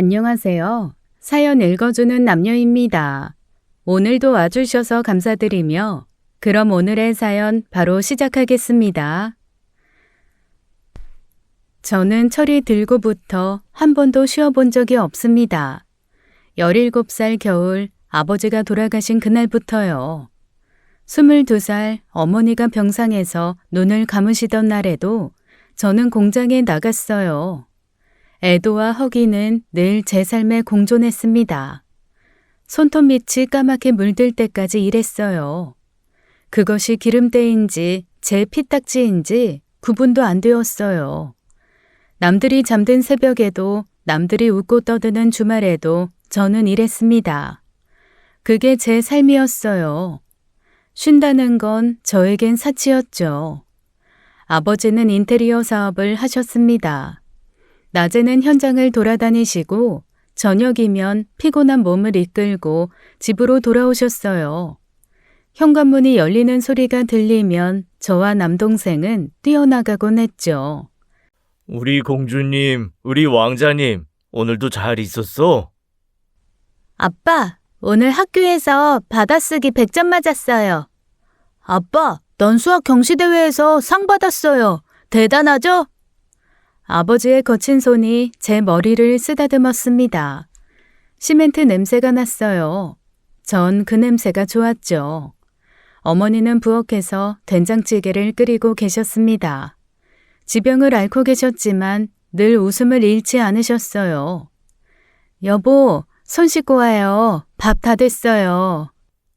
안녕하세요. 사연 읽어주는 남녀입니다. 오늘도 와주셔서 감사드리며 그럼 오늘의 사연 바로 시작하겠습니다. 저는 철이 들고부터 한 번도 쉬어본 적이 없습니다. 17살 겨울 아버지가 돌아가신 그날부터요. 22살 어머니가 병상에서 눈을 감으시던 날에도 저는 공장에 나갔어요. 애도와 허기는 늘 제 삶에 공존했습니다. 손톱 밑이 까맣게 물들 때까지 일했어요. 그것이 기름때인지 제 피딱지인지 구분도 안 되었어요. 남들이 잠든 새벽에도 남들이 웃고 떠드는 주말에도 저는 일했습니다. 그게 제 삶이었어요. 쉰다는 건 저에겐 사치였죠. 아버지는 인테리어 사업을 하셨습니다. 낮에는 현장을 돌아다니시고 저녁이면 피곤한 몸을 이끌고 집으로 돌아오셨어요. 현관문이 열리는 소리가 들리면 저와 남동생은 뛰어나가곤 했죠. 우리 공주님, 우리 왕자님, 오늘도 잘 있었어? 아빠, 오늘 학교에서 받아쓰기 100점 맞았어요. 아빠, 넌 수학 경시대회에서 상 받았어요. 대단하죠? 아버지의 거친 손이 제 머리를 쓰다듬었습니다. 시멘트 냄새가 났어요. 전 그 냄새가 좋았죠. 어머니는 부엌에서 된장찌개를 끓이고 계셨습니다. 지병을 앓고 계셨지만 늘 웃음을 잃지 않으셨어요. 여보, 손 씻고 와요. 밥 다 됐어요.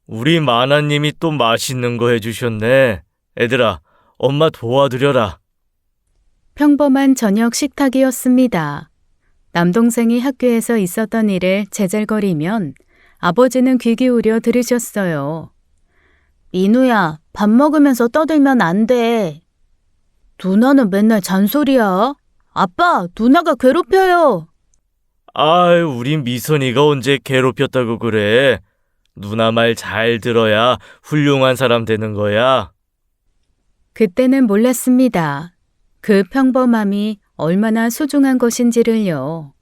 우리 마나님이 또 맛있는 거 해주셨네. 애들아, 엄마 도와드려라. 평범한 저녁 식탁이었습니다. 남동생이 학교에서 있었던 일을 제잘거리면 아버지는 귀 기울여 들으셨어요. 민우야, 밥 먹으면서 떠들면 안 돼. 누나는 맨날 잔소리야. 아빠, 누나가 괴롭혀요. 아유, 우리 미선이가 언제 괴롭혔다고 그래. 누나 말 잘 들어야 훌륭한 사람 되는 거야. 그때는 몰랐습니다. 그 평범함이 얼마나 소중한 것인지를요.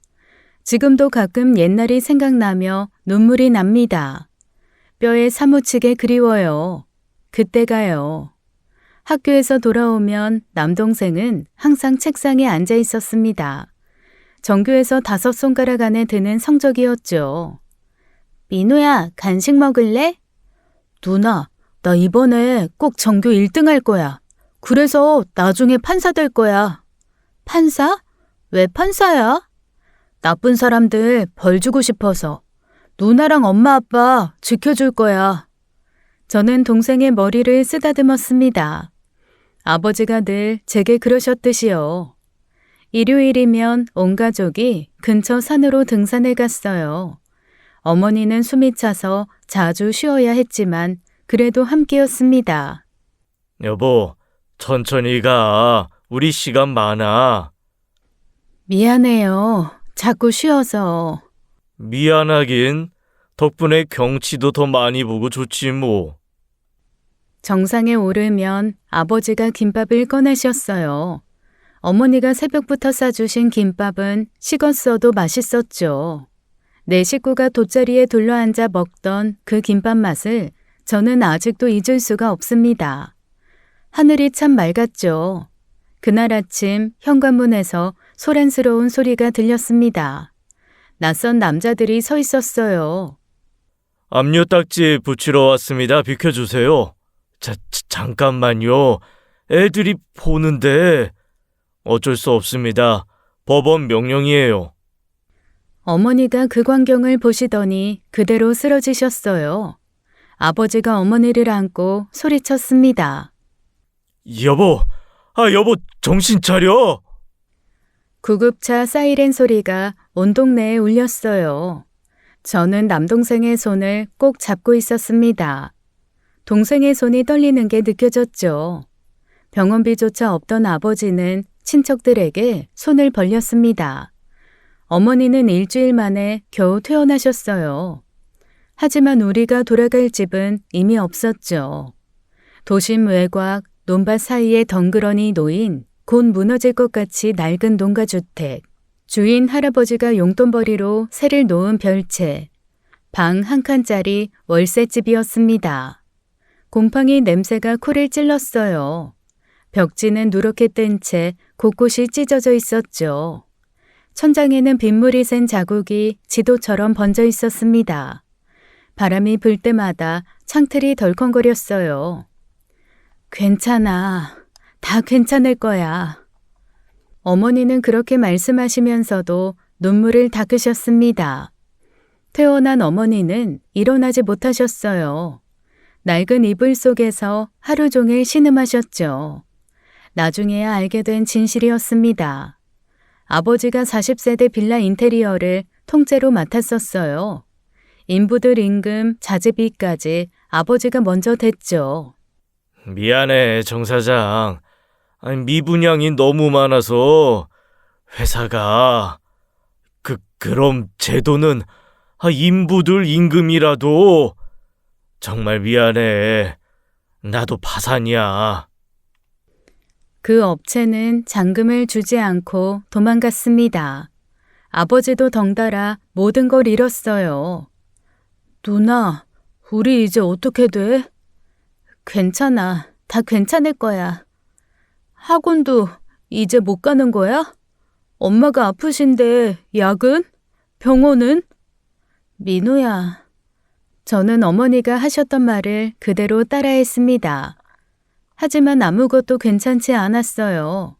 지금도 가끔 옛날이 생각나며 눈물이 납니다. 뼈에 사무치게 그리워요. 그때가요. 학교에서 돌아오면 남동생은 항상 책상에 앉아 있었습니다. 전교에서 5손가락 안에 드는 성적이었죠. 민우야, 간식 먹을래? 누나, 나 이번에 꼭 전교 1등 할 거야. 그래서 나중에 판사 될 거야. 판사? 왜 판사야? 나쁜 사람들 벌 주고 싶어서. 누나랑 엄마 아빠 지켜줄 거야. 저는 동생의 머리를 쓰다듬었습니다. 아버지가 늘 제게 그러셨듯이요. 일요일이면 온 가족이 근처 산으로 등산을 갔어요. 어머니는 숨이 차서 자주 쉬어야 했지만 그래도 함께였습니다. 여보, 천천히 가. 우리 시간 많아. 미안해요. 자꾸 쉬어서. 미안하긴. 덕분에 경치도 더 많이 보고 좋지 뭐. 정상에 오르면 아버지가 김밥을 꺼내셨어요. 어머니가 새벽부터 싸주신 김밥은 식었어도 맛있었죠. 내 식구가 돗자리에 둘러앉아 먹던 그 김밥 맛을 저는 아직도 잊을 수가 없습니다. 하늘이 참 맑았죠. 그날 아침 현관문에서 소란스러운 소리가 들렸습니다. 낯선 남자들이 서 있었어요. 압류 딱지 붙이러 왔습니다. 비켜주세요. 잠깐만요. 애들이 보는데. 어쩔 수 없습니다. 법원 명령이에요. 어머니가 그 광경을 보시더니 그대로 쓰러지셨어요. 아버지가 어머니를 안고 소리쳤습니다. 여보, 여보, 정신 차려. 구급차 사이렌 소리가 온 동네에 울렸어요. 저는 남동생의 손을 꼭 잡고 있었습니다. 동생의 손이 떨리는 게 느껴졌죠. 병원비조차 없던 아버지는 친척들에게 손을 벌렸습니다. 어머니는 일주일 만에 겨우 퇴원하셨어요. 하지만 우리가 돌아갈 집은 이미 없었죠. 도심 외곽, 논밭 사이에 덩그러니 놓인 곧 무너질 것 같이 낡은 농가주택. 주인 할아버지가 용돈벌이로 새를 놓은 별채, 방 한 칸짜리 월세집이었습니다. 곰팡이 냄새가 코를 찔렀어요. 벽지는 누렇게 뗀 채 곳곳이 찢어져 있었죠. 천장에는 빗물이 샌 자국이 지도처럼 번져 있었습니다. 바람이 불 때마다 창틀이 덜컹거렸어요. 괜찮아. 다 괜찮을 거야. 어머니는 그렇게 말씀하시면서도 눈물을 닦으셨습니다. 퇴원한 어머니는 일어나지 못하셨어요. 낡은 이불 속에서 하루 종일 신음하셨죠. 나중에야 알게 된 진실이었습니다. 아버지가 40세대 빌라 인테리어를 통째로 맡았었어요. 인부들 임금, 자재비까지 아버지가 먼저 댔죠. 미안해, 정 사장. 미분양이 너무 많아서 회사가 그럼 제 돈은 인부들 임금이라도 정말 미안해. 나도 파산이야. 그 업체는 잔금을 주지 않고 도망갔습니다. 아버지도 덩달아 모든 걸 잃었어요. 누나, 우리 이제 어떻게 돼? 괜찮아. 다 괜찮을 거야. 학원도 이제 못 가는 거야? 엄마가 아프신데 약은? 병원은? 민우야. 저는 어머니가 하셨던 말을 그대로 따라했습니다. 하지만 아무것도 괜찮지 않았어요.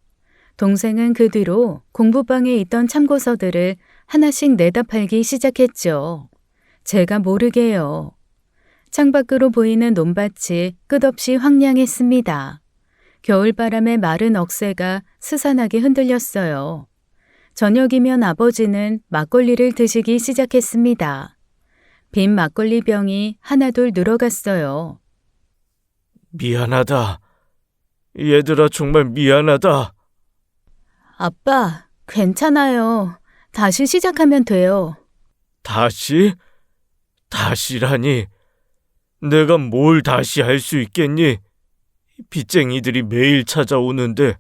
동생은 그 뒤로 공부방에 있던 참고서들을 하나씩 내다 팔기 시작했죠. 제가 모르게요. 창밖으로 보이는 논밭이 끝없이 황량했습니다. 겨울바람에 마른 억새가 스산하게 흔들렸어요. 저녁이면 아버지는 막걸리를 드시기 시작했습니다. 빈 막걸리 병이 하나둘 늘어갔어요. 미안하다. 얘들아, 정말 미안하다. 아빠, 괜찮아요. 다시 시작하면 돼요. 다시? 다시라니. 내가 뭘 다시 할 수 있겠니? 빚쟁이들이 매일 찾아오는데.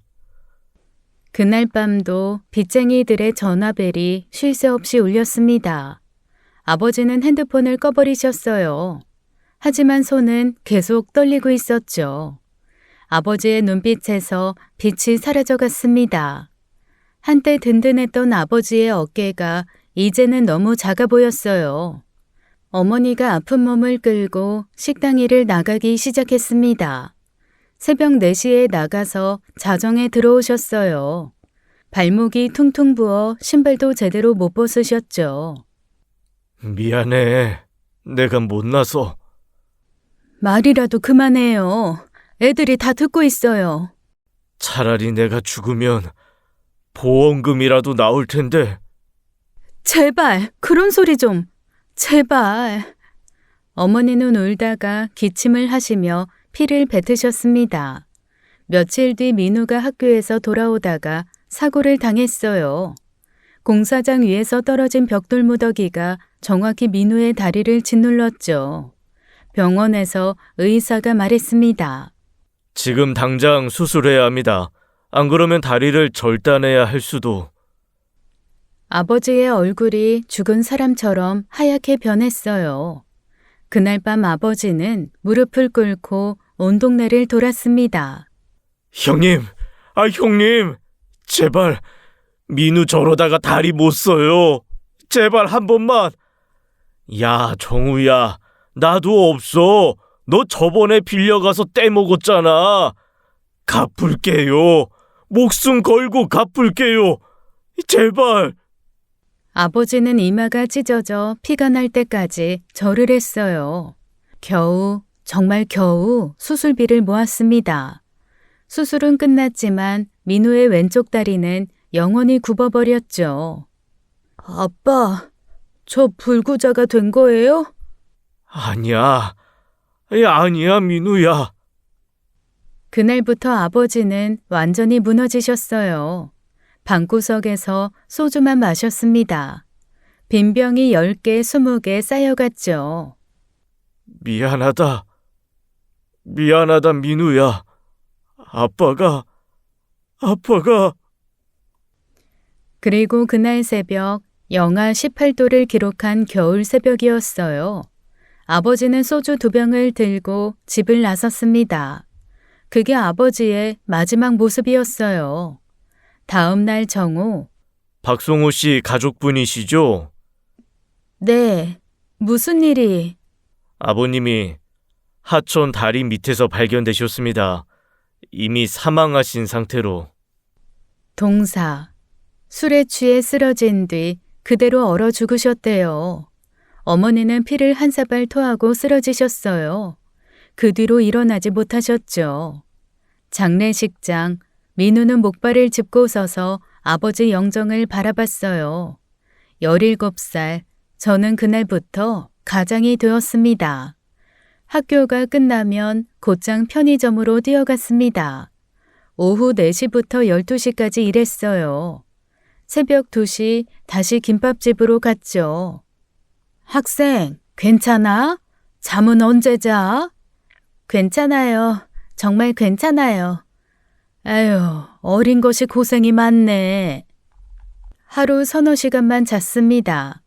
그날 밤도 빚쟁이들의 전화벨이 쉴 새 없이 울렸습니다. 아버지는 핸드폰을 꺼버리셨어요. 하지만 손은 계속 떨리고 있었죠. 아버지의 눈빛에서 빛이 사라져갔습니다. 한때 든든했던 아버지의 어깨가 이제는 너무 작아 보였어요. 어머니가 아픈 몸을 끌고 식당 일을 나가기 시작했습니다. 새벽 4시에 나가서 자정에 들어오셨어요. 발목이 퉁퉁 부어 신발도 제대로 못 벗으셨죠. 미안해. 내가 못나서. 말이라도 그만해요. 애들이 다 듣고 있어요. 차라리 내가 죽으면 보험금이라도 나올 텐데. 제발, 그런 소리 좀. 제발. 어머니는 울다가 기침을 하시며 피를 뱉으셨습니다. 며칠 뒤 민우가 학교에서 돌아오다가 사고를 당했어요. 공사장 위에서 떨어진 벽돌 무더기가 정확히 민우의 다리를 짓눌렀죠. 병원에서 의사가 말했습니다. 지금 당장 수술해야 합니다. 안 그러면 다리를 절단해야 할 수도. 아버지의 얼굴이 죽은 사람처럼 하얗게 변했어요. 그날 밤 아버지는 무릎을 꿇고 온 동네를 돌았습니다. 형님, 형님, 제발 민우 저러다가 다리 못 써요. 제발 한 번만. 야, 정우야, 나도 없어. 너 저번에 빌려가서 떼먹었잖아. 갚을게요. 목숨 걸고 갚을게요. 제발. 아버지는 이마가 찢어져 피가 날 때까지 절을 했어요. 겨우, 정말 겨우 수술비를 모았습니다. 수술은 끝났지만 민우의 왼쪽 다리는 영원히 굽어버렸죠. 아빠, 저 불구자가 된 거예요? 아니야. 아니야, 민우야. 그날부터 아버지는 완전히 무너지셨어요. 방구석에서 소주만 마셨습니다. 빈병이 10개, 20개 쌓여갔죠. 미안하다. 미안하다, 민우야. 아빠가 그리고 그날 새벽 영하 18도를 기록한 겨울 새벽이었어요. 아버지는 소주 2병을 들고 집을 나섰습니다. 그게 아버지의 마지막 모습이었어요. 다음 날 정오. 박송호 씨 가족분이시죠? 네, 무슨 일이? 아버님이 하천 다리 밑에서 발견되셨습니다. 이미 사망하신 상태로. 동사. 술에 취해 쓰러진 뒤 그대로 얼어 죽으셨대요. 어머니는 피를 한 사발 토하고 쓰러지셨어요. 그 뒤로 일어나지 못하셨죠. 장례식장, 민우는 목발을 짚고 서서 아버지 영정을 바라봤어요. 17살, 저는 그날부터 가장이 되었습니다. 학교가 끝나면 곧장 편의점으로 뛰어갔습니다. 오후 4시부터 12시까지 일했어요. 새벽 2시 다시 김밥집으로 갔죠. 학생, 괜찮아? 잠은 언제 자? 괜찮아요. 정말 괜찮아요. 아유, 어린 것이 고생이 많네. 하루 서너 시간만 잤습니다.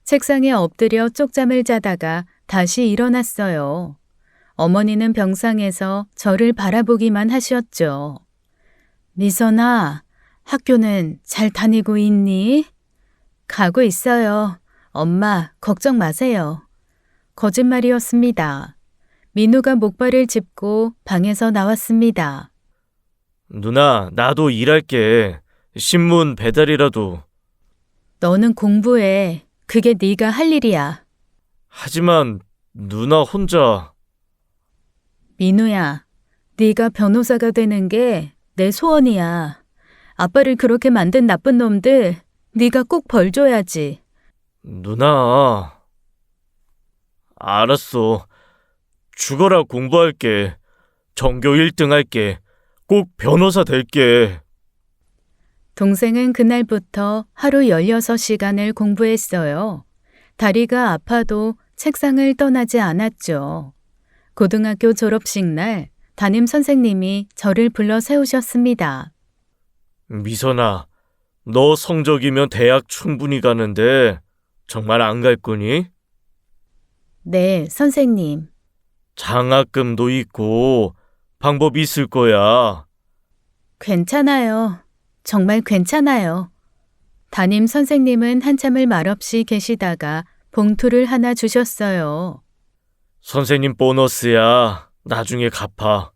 책상에 엎드려 쪽잠을 자다가 다시 일어났어요. 어머니는 병상에서 저를 바라보기만 하셨죠. 미선아, 학교는 잘 다니고 있니? 가고 있어요. 엄마, 걱정 마세요. 거짓말이었습니다. 민우가 목발을 짚고 방에서 나왔습니다. 누나, 나도 일할게. 신문 배달이라도. 너는 공부해. 그게 네가 할 일이야. 하지만 누나 혼자. 민우야, 네가 변호사가 되는 게 내 소원이야. 아빠를 그렇게 만든 나쁜 놈들 네가 꼭 벌 줘야지. 누나. 알았어. 죽어라 공부할게. 전교 1등 할게. 꼭 변호사 될게. 동생은 그날부터 하루 16시간을 공부했어요. 다리가 아파도 책상을 떠나지 않았죠. 고등학교 졸업식 날 담임 선생님이 저를 불러 세우셨습니다. 미선아, 너 성적이면 대학 충분히 가는데 정말 안 갈 거니? 네, 선생님. 장학금도 있고 방법이 있을 거야. 괜찮아요. 정말 괜찮아요. 담임 선생님은 한참을 말없이 계시다가 봉투를 하나 주셨어요. 선생님 보너스야. 나중에 갚아.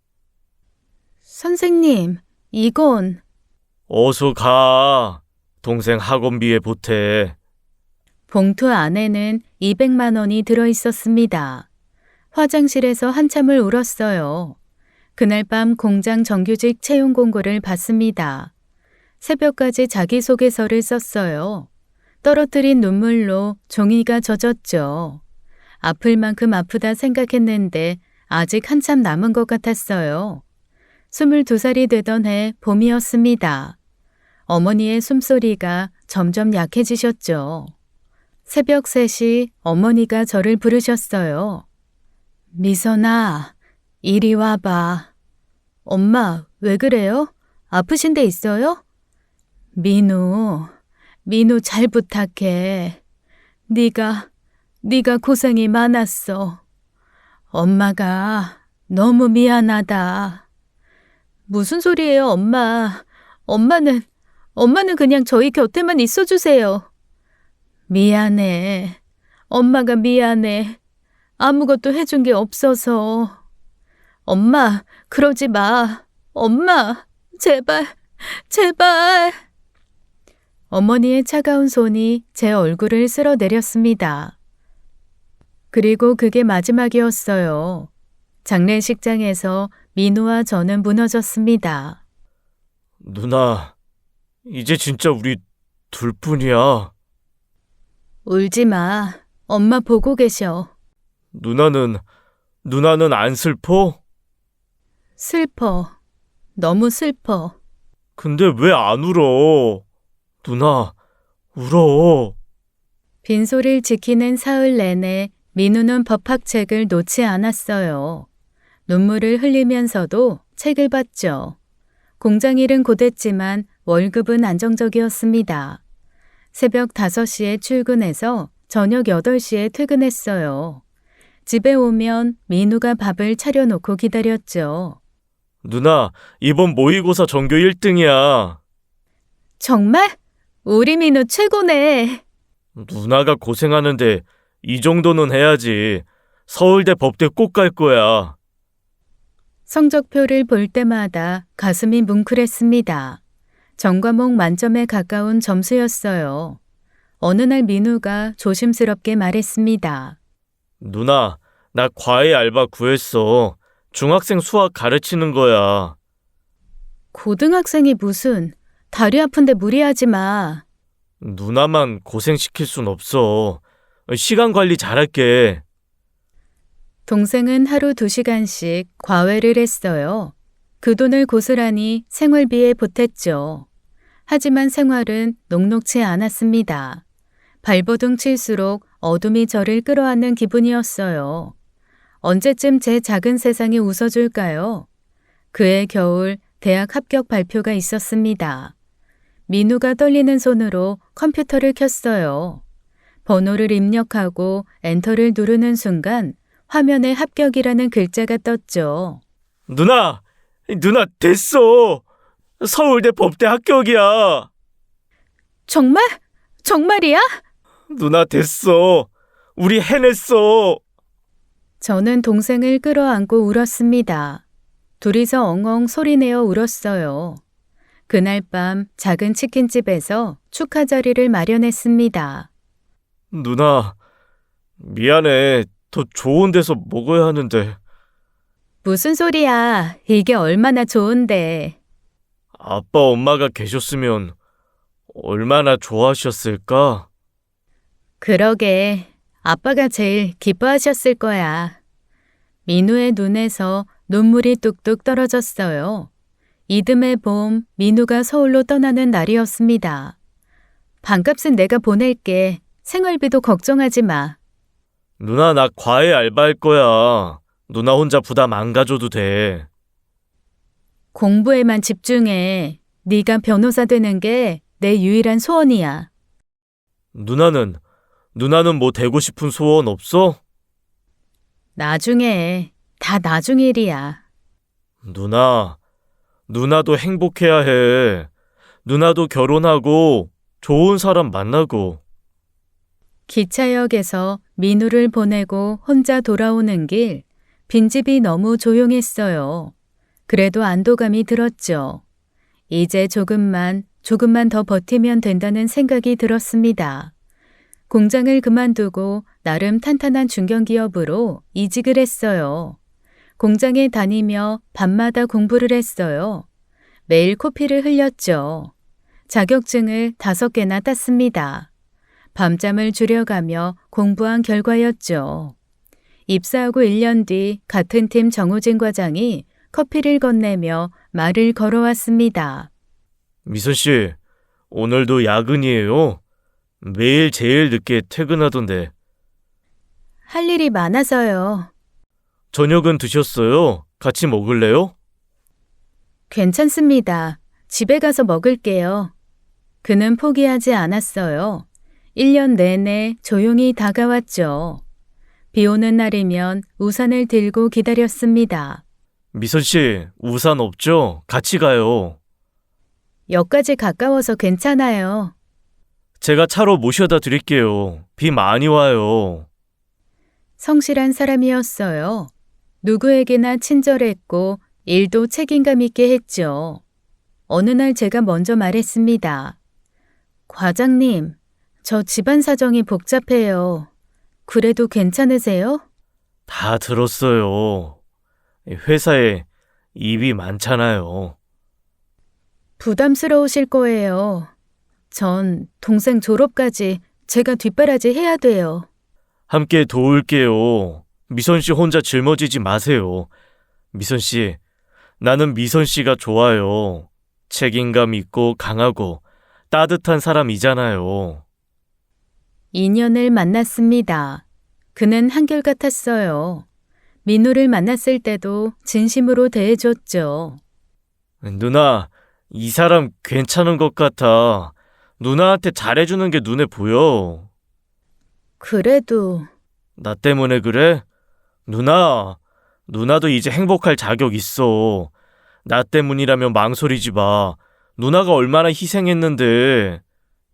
선생님, 이건 어서 가. 동생 학원비에 보태. 봉투 안에는 200만 원이 들어 있었습니다. 화장실에서 한참을 울었어요. 그날 밤 공장 정규직 채용 공고를 받습니다. 새벽까지 자기소개서를 썼어요. 떨어뜨린 눈물로 종이가 젖었죠. 아플 만큼 아프다 생각했는데 아직 한참 남은 것 같았어요. 22살이 되던 해 봄이었습니다. 어머니의 숨소리가 점점 약해지셨죠. 새벽 3시 어머니가 저를 부르셨어요. 미선아, 이리 와봐. 엄마, 왜 그래요? 아프신 데 있어요? 민우 잘 부탁해. 네가 고생이 많았어. 엄마가 너무 미안하다. 무슨 소리예요, 엄마? 엄마는 그냥 저희 곁에만 있어주세요. 미안해. 엄마가 미안해. 아무것도 해준 게 없어서. 엄마, 그러지 마. 엄마, 제발. 어머니의 차가운 손이 제 얼굴을 쓸어내렸습니다. 그리고 그게 마지막이었어요. 장례식장에서 민우와 저는 무너졌습니다. 누나, 이제 진짜 우리 둘뿐이야. 울지 마. 엄마 보고 계셔. 누나는 안 슬퍼? 슬퍼. 너무 슬퍼. 근데 왜 안 울어? 누나, 울어. 빈소리를 지키는 사흘 내내 민우는 법학책을 놓지 않았어요. 눈물을 흘리면서도 책을 봤죠. 공장 일은 곧했지만 월급은 안정적이었습니다. 새벽 5시에 출근해서 저녁 8시에 퇴근했어요. 집에 오면 민우가 밥을 차려놓고 기다렸죠. 누나, 이번 모의고사 전교 1등이야. 정말? 우리 민우 최고네. 누나가 고생하는데 이 정도는 해야지. 서울대 법대 꼭 갈 거야. 성적표를 볼 때마다 가슴이 뭉클했습니다. 전 과목 만점에 가까운 점수였어요. 어느 날 민우가 조심스럽게 말했습니다. 누나, 나 과외 알바 구했어. 중학생 수학 가르치는 거야. 고등학생이 무슨, 다리 아픈데 무리하지 마. 누나만 고생시킬 순 없어. 시간 관리 잘할게. 동생은 하루 2시간씩 과외를 했어요. 그 돈을 고스란히 생활비에 보탰죠. 하지만 생활은 녹록치 않았습니다. 발버둥 칠수록 어둠이 저를 끌어안는 기분이었어요. 언제쯤 제 작은 세상이 웃어줄까요? 그해 겨울 대학 합격 발표가 있었습니다. 민우가 떨리는 손으로 컴퓨터를 켰어요. 번호를 입력하고 엔터를 누르는 순간 화면에 합격이라는 글자가 떴죠. 누나 됐어. 서울대 법대 합격이야. 정말? 정말이야? 누나 됐어. 우리 해냈어. 저는 동생을 끌어안고 울었습니다. 둘이서 엉엉 소리내어 울었어요. 그날 밤 작은 치킨집에서 축하 자리를 마련했습니다. 누나, 미안해. 더 좋은 데서 먹어야 하는데. 무슨 소리야? 이게 얼마나 좋은데. 아빠 엄마가 계셨으면 얼마나 좋아하셨을까? 그러게, 아빠가 제일 기뻐하셨을 거야. 민우의 눈에서 눈물이 뚝뚝 떨어졌어요. 이듬해 봄 민우가 서울로 떠나는 날이었습니다. 반값은 내가 보낼게. 생활비도 걱정하지 마. 누나, 나 과외 알바할 거야. 누나 혼자 부담 안 가져도 돼. 공부에만 집중해. 네가 변호사 되는 게 내 유일한 소원이야. 누나는 뭐 되고 싶은 소원 없어? 나중에, 다 나중 일이야. 누나도 행복해야 해. 누나도 결혼하고 좋은 사람 만나고. 기차역에서 민우를 보내고 혼자 돌아오는 길, 빈집이 너무 조용했어요. 그래도 안도감이 들었죠. 이제 조금만 더 버티면 된다는 생각이 들었습니다. 공장을 그만두고 나름 탄탄한 중견기업으로 이직을 했어요. 공장에 다니며 밤마다 공부를 했어요. 매일 코피를 흘렸죠. 자격증을 5개나 땄습니다. 밤잠을 줄여가며 공부한 결과였죠. 입사하고 1년 뒤 같은 팀 정우진 과장이 커피를 건네며 말을 걸어왔습니다. 미선 씨, 오늘도 야근이에요? 매일 제일 늦게 퇴근하던데. 할 일이 많아서요. 저녁은 드셨어요? 같이 먹을래요? 괜찮습니다. 집에 가서 먹을게요. 그는 포기하지 않았어요. 1년 내내 조용히 다가왔죠. 비 오는 날이면 우산을 들고 기다렸습니다. 미선 씨, 우산 없죠? 같이 가요. 역까지 가까워서 괜찮아요. 제가 차로 모셔다 드릴게요. 비 많이 와요. 성실한 사람이었어요. 누구에게나 친절했고 일도 책임감 있게 했죠. 어느 날 제가 먼저 말했습니다. 과장님, 저 집안 사정이 복잡해요. 그래도 괜찮으세요? 다 들었어요. 회사에 입이 많잖아요. 부담스러우실 거예요. 전 동생 졸업까지 제가 뒷바라지 해야 돼요. 함께 도울게요. 미선 씨 혼자 짊어지지 마세요. 미선 씨, 나는 미선 씨가 좋아요. 책임감 있고 강하고 따뜻한 사람이잖아요. 2년을 만났습니다. 그는 한결같았어요. 민우를 만났을 때도 진심으로 대해줬죠. 누나, 이 사람 괜찮은 것 같아. 누나한테 잘해주는 게 눈에 보여. 그래도 나 때문에 그래? 누나도 이제 행복할 자격 있어. 나 때문이라면 망설이지 마. 누나가 얼마나 희생했는데.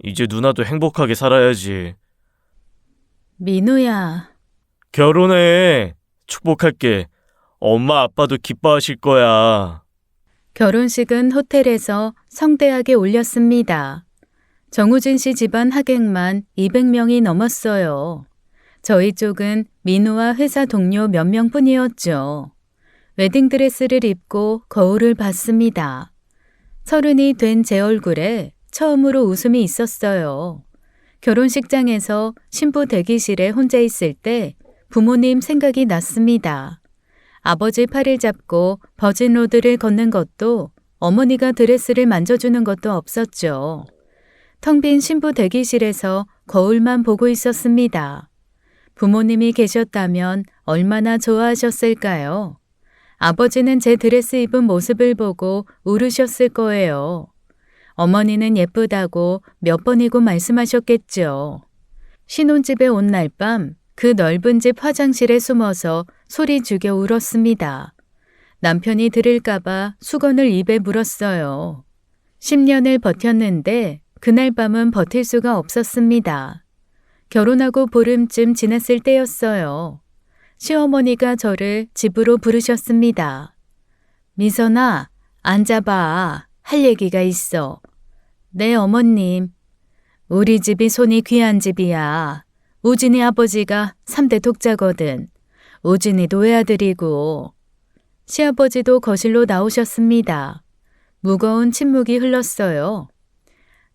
이제 누나도 행복하게 살아야지. 민우야, 결혼해. 축복할게. 엄마 아빠도 기뻐하실 거야. 결혼식은 호텔에서 성대하게 올렸습니다. 정우진 씨 집안 하객만 200명이 넘었어요. 저희 쪽은 민우와 회사 동료 몇 명뿐이었죠. 웨딩드레스를 입고 거울을 봤습니다. 30이 된 제 얼굴에 처음으로 웃음이 있었어요. 결혼식장에서 신부 대기실에 혼자 있을 때 부모님 생각이 났습니다. 아버지 팔을 잡고 버진로드를 걷는 것도 어머니가 드레스를 만져주는 것도 없었죠. 텅 빈 신부 대기실에서 거울만 보고 있었습니다. 부모님이 계셨다면 얼마나 좋아하셨을까요? 아버지는 제 드레스 입은 모습을 보고 울으셨을 거예요. 어머니는 예쁘다고 몇 번이고 말씀하셨겠죠. 신혼집에 온 날 밤 그 넓은 집 화장실에 숨어서 소리 죽여 울었습니다. 남편이 들을까봐 수건을 입에 물었어요. 10년을 버텼는데 그날 밤은 버틸 수가 없었습니다. 결혼하고 보름쯤 지났을 때였어요. 시어머니가 저를 집으로 부르셨습니다. 미선아, 앉아봐. 할 얘기가 있어. 네, 어머님. 우리 집이 손이 귀한 집이야. 우진이 아버지가 3대 독자거든. 우진이도 외아들이고. 시아버지도 거실로 나오셨습니다. 무거운 침묵이 흘렀어요.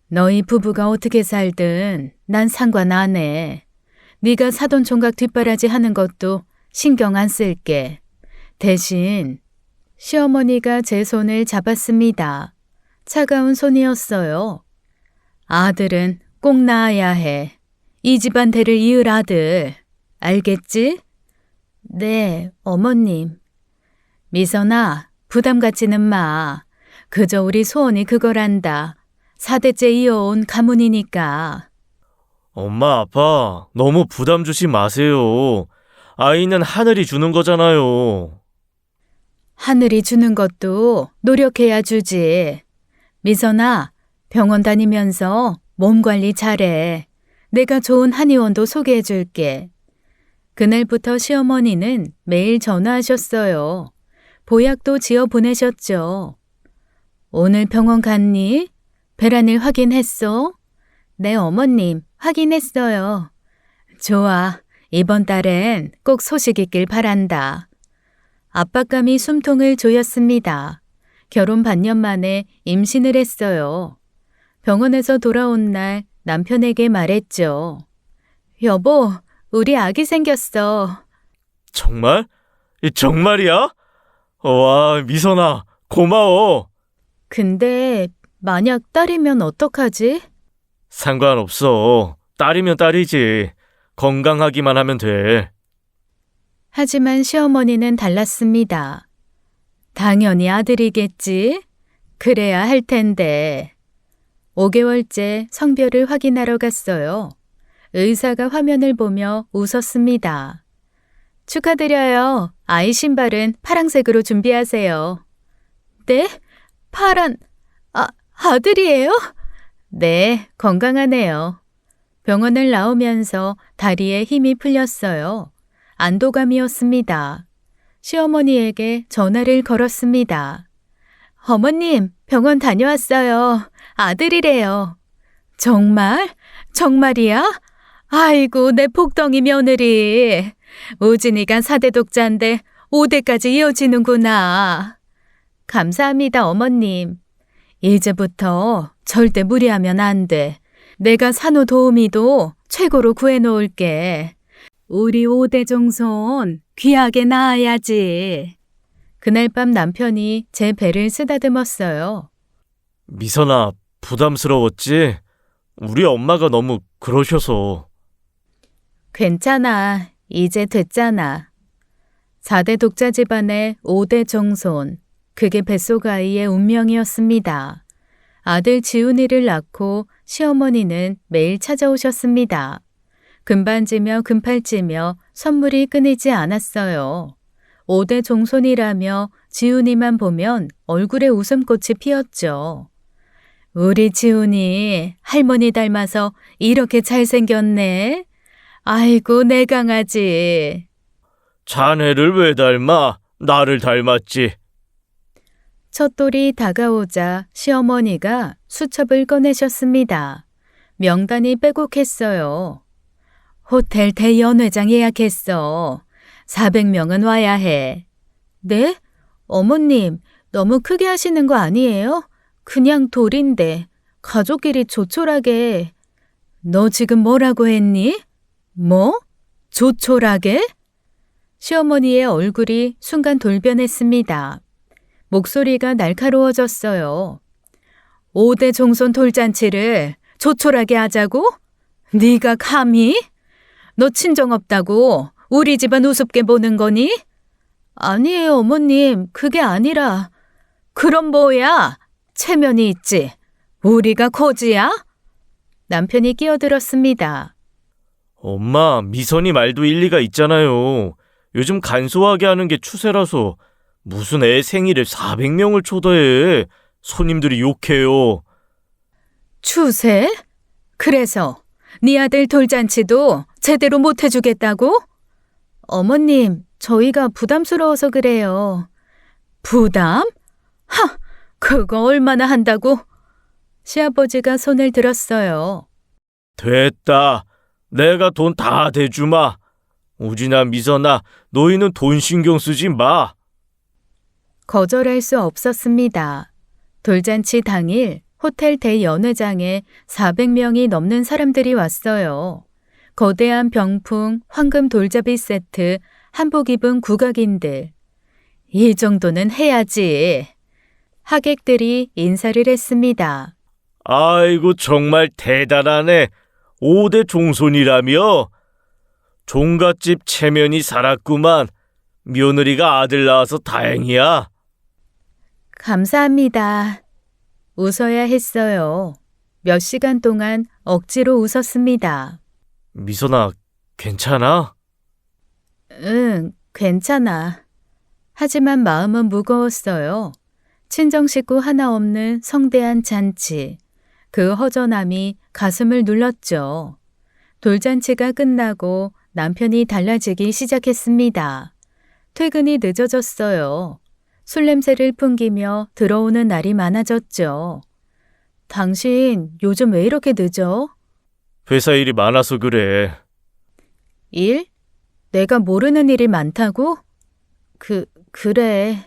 너희 부부가 어떻게 살든 난 상관 안 해. 네가 사돈총각 뒷바라지 하는 것도 신경 안 쓸게. 대신 시어머니가 제 손을 잡았습니다. 차가운 손이었어요. 아들은 꼭 낳아야 해. 이 집안 대를 이을 아들. 알겠지? 네, 어머님. 미선아, 부담 갖지는 마. 그저 우리 소원이 그거란다. 4대째 이어온 가문이니까. 엄마 아빠 너무 부담 주지 마세요. 아이는 하늘이 주는 거잖아요. 하늘이 주는 것도 노력해야 주지. 미선아, 병원 다니면서 몸 관리 잘해. 내가 좋은 한의원도 소개해 줄게. 그날부터 시어머니는 매일 전화하셨어요. 보약도 지어 보내셨죠. 오늘 병원 갔니? 배란일 확인했어? 네, 어머님, 확인했어요. 좋아. 이번 달엔 꼭 소식 있길 바란다. 압박감이 숨통을 조였습니다. 결혼 반년 만에 임신을 했어요. 병원에서 돌아온 날 남편에게 말했죠. 여보, 우리 아기 생겼어. 정말? 정말이야? 와, 미선아, 고마워. 근데 만약 딸이면 어떡하지? 상관없어. 딸이면 딸이지. 건강하기만 하면 돼. 하지만 시어머니는 달랐습니다. 당연히 아들이겠지. 그래야 할 텐데. 5개월째 성별을 확인하러 갔어요. 의사가 화면을 보며 웃었습니다. 축하드려요. 아이 신발은 파란색으로 준비하세요. 네? 파란... 아들이에요? 네, 건강하네요. 병원을 나오면서 다리에 힘이 풀렸어요. 안도감이었습니다. 시어머니에게 전화를 걸었습니다. 어머님, 병원 다녀왔어요. 아들이래요. 정말? 정말이야? 아이고, 내 복덩이 며느리. 우진이가 4대 독자인데 5대까지 이어지는구나. 감사합니다, 어머님. 이제부터 절대 무리하면 안 돼. 내가 산후도우미도 최고로 구해놓을게. 우리 5대 종손 귀하게 낳아야지. 그날 밤 남편이 제 배를 쓰다듬었어요. 미선아, 부담스러웠지? 우리 엄마가 너무 그러셔서. 괜찮아. 이제 됐잖아. 4대 독자 집안의 5대 정손. 그게 뱃속 아이의 운명이었습니다. 아들 지훈이를 낳고 시어머니는 매일 찾아오셨습니다. 금반지며 금팔찌며 선물이 끊이지 않았어요. 5대 종손이라며 지훈이만 보면 얼굴에 웃음꽃이 피었죠. 우리 지훈이 할머니 닮아서 이렇게 잘생겼네. 아이고 내 강아지. 자네를 왜 닮아? 나를 닮았지. 첫돌이 다가오자 시어머니가 수첩을 꺼내셨습니다. 명단이 빼곡했어요. 호텔 대연회장 예약했어. 400명은 와야 해. 네? 어머님, 너무 크게 하시는 거 아니에요? 그냥 돌인데 가족끼리 조촐하게. 너 지금 뭐라고 했니? 뭐? 조촐하게? 시어머니의 얼굴이 순간 돌변했습니다. 목소리가 날카로워졌어요. 5대 종손 돌잔치를 조촐하게 하자고? 네가 감히? 너 친정 없다고 우리 집안 우습게 보는 거니? 아니에요, 어머님. 그게 아니라. 그럼 뭐야? 체면이 있지. 우리가 거지야? 남편이 끼어들었습니다. 엄마, 미선이 말도 일리가 있잖아요. 요즘 간소하게 하는 게 추세라서 무슨 애 생일에 400명을 초대해. 손님들이 욕해요. 추세? 그래서 네 아들 돌잔치도 제대로 못 해주겠다고? 어머님, 저희가 부담스러워서 그래요. 부담? 하! 그거 얼마나 한다고? 시아버지가 손을 들었어요. 됐다. 내가 돈 다 대주마. 우진아, 미선아, 너희는 돈 신경 쓰지 마. 거절할 수 없었습니다. 돌잔치 당일 호텔 대연회장에 400명이 넘는 사람들이 왔어요. 거대한 병풍, 황금 돌잡이 세트, 한복 입은 국악인들. 이 정도는 해야지. 하객들이 인사를 했습니다. 아이고, 정말 대단하네. 5대 종손이라며? 종갓집 체면이 살았구만. 며느리가 아들 낳아서 다행이야. 감사합니다. 웃어야 했어요. 몇 시간 동안 억지로 웃었습니다. 미선아, 괜찮아? 응, 괜찮아. 하지만 마음은 무거웠어요. 친정 식구 하나 없는 성대한 잔치. 그 허전함이 가슴을 눌렀죠. 돌잔치가 끝나고 남편이 달라지기 시작했습니다. 퇴근이 늦어졌어요. 술 냄새를 풍기며 들어오는 날이 많아졌죠. 당신 요즘 왜 이렇게 늦어? 회사 일이 많아서 그래. 일? 내가 모르는 일이 많다고? 그래.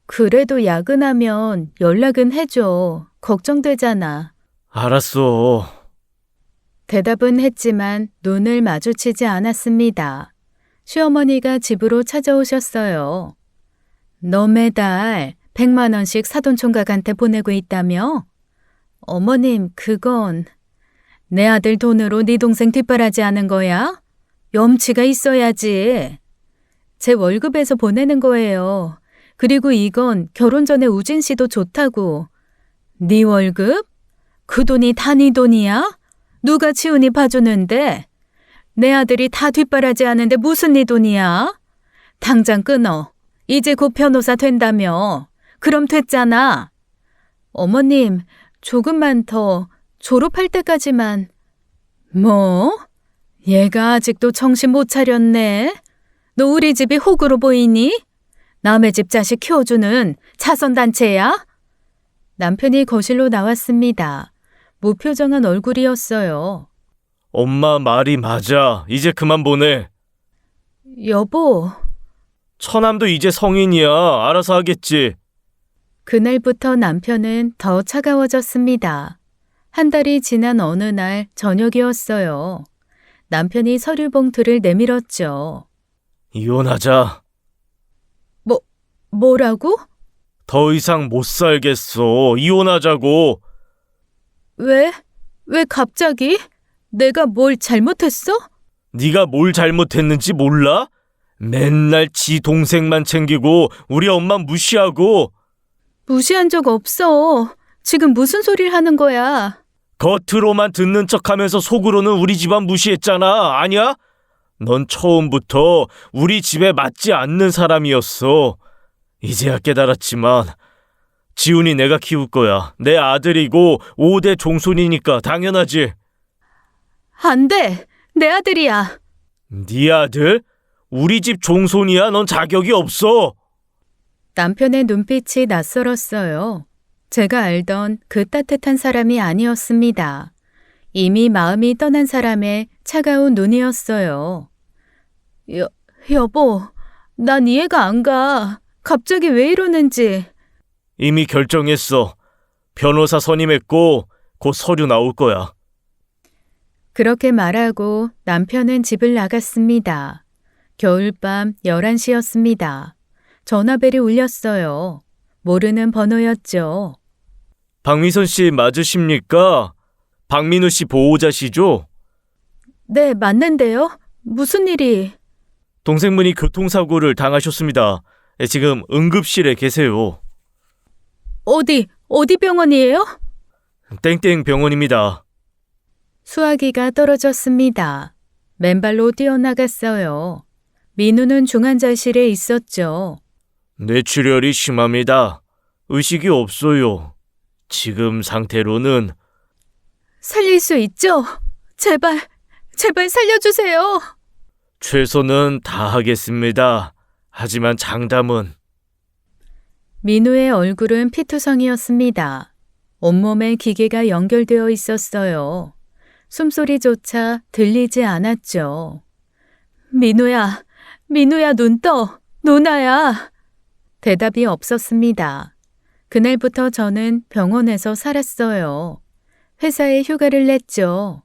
그래도 야근하면 연락은 해줘. 걱정되잖아. 알았어. 대답은 했지만 눈을 마주치지 않았습니다. 시어머니가 집으로 찾아오셨어요. 너 매달 100만 원씩 사돈총각한테 보내고 있다며? 어머님, 그건 내 아들 돈으로 네 동생 뒷바라지 하는 거야? 염치가 있어야지. 제 월급에서 보내는 거예요. 그리고 이건 결혼 전에 우진 씨도 좋다고. 네 월급? 그 돈이 다 네 돈이야? 누가 지훈이 봐주는데? 내 아들이 다 뒷바라지 하는데 무슨 네 돈이야? 당장 끊어. 이제 곧 변호사 된다며. 그럼 됐잖아. 어머님, 조금만 더 졸업할 때까지만. 뭐? 얘가 아직도 정신 못 차렸네. 너 우리 집이 호구로 보이니? 남의 집 자식 키워주는 자선단체야? 남편이 거실로 나왔습니다. 무표정한 얼굴이었어요. 엄마 말이 맞아. 이제 그만 보내. 여보. 처남도 이제 성인이야. 알아서 하겠지. 그날부터 남편은 더 차가워졌습니다. 한 달이 지난 어느 날 저녁이었어요. 남편이 서류 봉투를 내밀었죠. 이혼하자. 뭐라고? 더 이상 못 살겠어. 이혼하자고. 왜? 왜 갑자기? 내가 뭘 잘못했어? 네가 뭘 잘못했는지 몰라? 맨날 지 동생만 챙기고 우리 엄마 무시하고. 무시한 적 없어. 지금 무슨 소리를 하는 거야? 겉으로만 듣는 척하면서 속으로는 우리 집안 무시했잖아. 아니야? 넌 처음부터 우리 집에 맞지 않는 사람이었어. 이제야 깨달았지만 지훈이 내가 키울 거야. 내 아들이고 5대 종손이니까 당연하지. 안 돼. 내 아들이야. 네 아들? 우리 집 종손이야. 넌 자격이 없어. 남편의 눈빛이 낯설었어요. 제가 알던 그 따뜻한 사람이 아니었습니다. 이미 마음이 떠난 사람의 차가운 눈이었어요. 여보, 난 이해가 안 가. 갑자기 왜 이러는지. 이미 결정했어. 변호사 선임했고 곧 서류 나올 거야. 그렇게 말하고 남편은 집을 나갔습니다. 겨울밤 11시였습니다. 전화벨이 울렸어요. 모르는 번호였죠. 박미선 씨 맞으십니까? 박민우 씨 보호자시죠? 네, 맞는데요. 무슨 일이? 동생분이 교통사고를 당하셨습니다. 지금 응급실에 계세요. 어디 병원이에요? 땡땡 병원입니다. 수화기가 떨어졌습니다. 맨발로 뛰어나갔어요. 민우는 중환자실에 있었죠. 뇌출혈이 심합니다. 의식이 없어요. 지금 상태로는 살릴 수 있죠? 제발 살려주세요. 최선은 다하겠습니다. 하지만 장담은 민우의 얼굴은 피투성이었습니다. 온몸에 기계가 연결되어 있었어요. 숨소리조차 들리지 않았죠. 민우야, 눈 떠. 누나야. 대답이 없었습니다. 그날부터 저는 병원에서 살았어요. 회사에 휴가를 냈죠.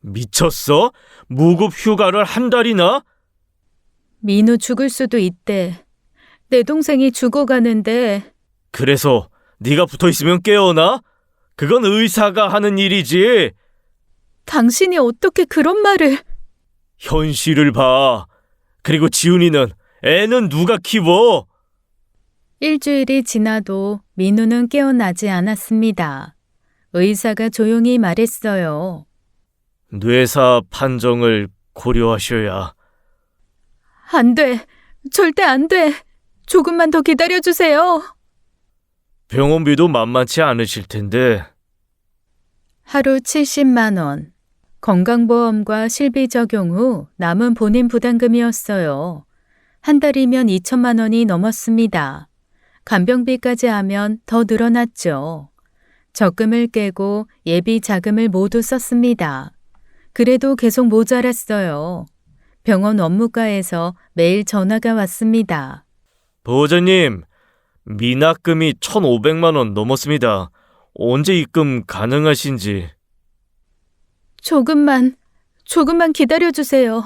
미쳤어? 무급 휴가를 한 달이나? 민우 죽을 수도 있대. 내 동생이 죽어가는데. 그래서 네가 붙어있으면 깨어나? 그건 의사가 하는 일이지. 당신이 어떻게 그런 말을. 현실을 봐. 그리고 지훈이는 애는 누가 키워? 일주일이 지나도 민우는 깨어나지 않았습니다. 의사가 조용히 말했어요. 뇌사 판정을 고려하셔야. 안 돼. 절대 안 돼. 조금만 더 기다려주세요. 병원비도 만만치 않으실 텐데. 하루 70만 원. 건강보험과 실비 적용 후 남은 본인 부담금이었어요. 한 달이면 2천만 원이 넘었습니다. 간병비까지 하면 더 늘어났죠. 적금을 깨고 예비 자금을 모두 썼습니다. 그래도 계속 모자랐어요. 병원 업무과에서 매일 전화가 왔습니다. 보호자님, 미납금이 1,500만 원 넘었습니다. 언제 입금 가능하신지. 조금만 기다려주세요.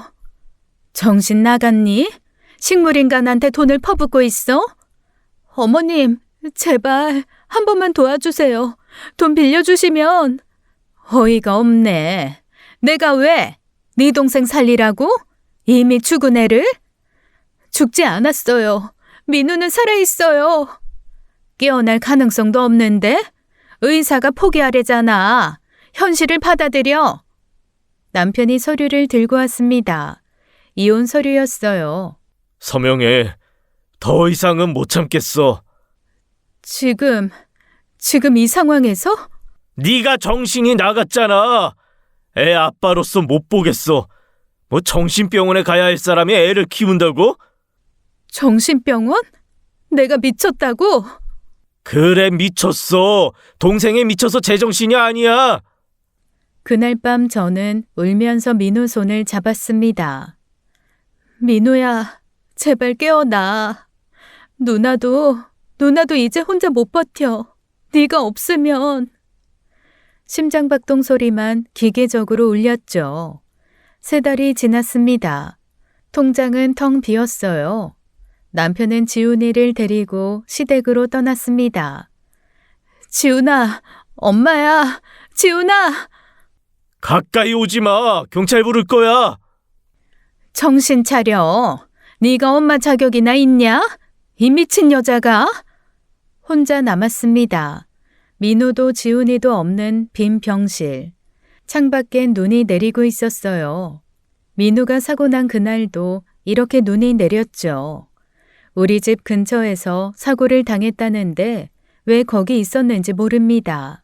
정신 나갔니? 식물인간한테 돈을 퍼붓고 있어? 어머님, 제발 한 번만 도와주세요. 돈 빌려주시면. 어이가 없네. 내가 왜? 네 동생 살리라고? 이미 죽은 애를? 죽지 않았어요. 민우는 살아있어요. 깨어날 가능성도 없는데? 의사가 포기하래잖아. 현실을 받아들여. 남편이 서류를 들고 왔습니다. 이혼 서류였어요. 서명해. 더 이상은 못 참겠어. 지금 이 상황에서? 네가 정신이 나갔잖아. 애 아빠로서 못 보겠어. 뭐 정신병원에 가야 할 사람이 애를 키운다고? 정신병원? 내가 미쳤다고? 그래, 미쳤어. 동생에 미쳐서 제정신이 아니야. 그날 밤 저는 울면서 민우 손을 잡았습니다. 민우야, 제발 깨어나. 누나도 이제 혼자 못 버텨. 네가 없으면. 심장박동 소리만 기계적으로 울렸죠. 3달이 지났습니다. 통장은 텅 비었어요. 남편은 지훈이를 데리고 시댁으로 떠났습니다. 지훈아, 엄마야, 지훈아! 가까이 오지 마. 경찰 부를 거야. 정신 차려. 네가 엄마 자격이나 있냐? 이 미친 여자가? 혼자 남았습니다. 민우도 지훈이도 없는 빈 병실. 창밖엔 눈이 내리고 있었어요. 민우가 사고 난 그날도 이렇게 눈이 내렸죠. 우리 집 근처에서 사고를 당했다는데 왜 거기 있었는지 모릅니다.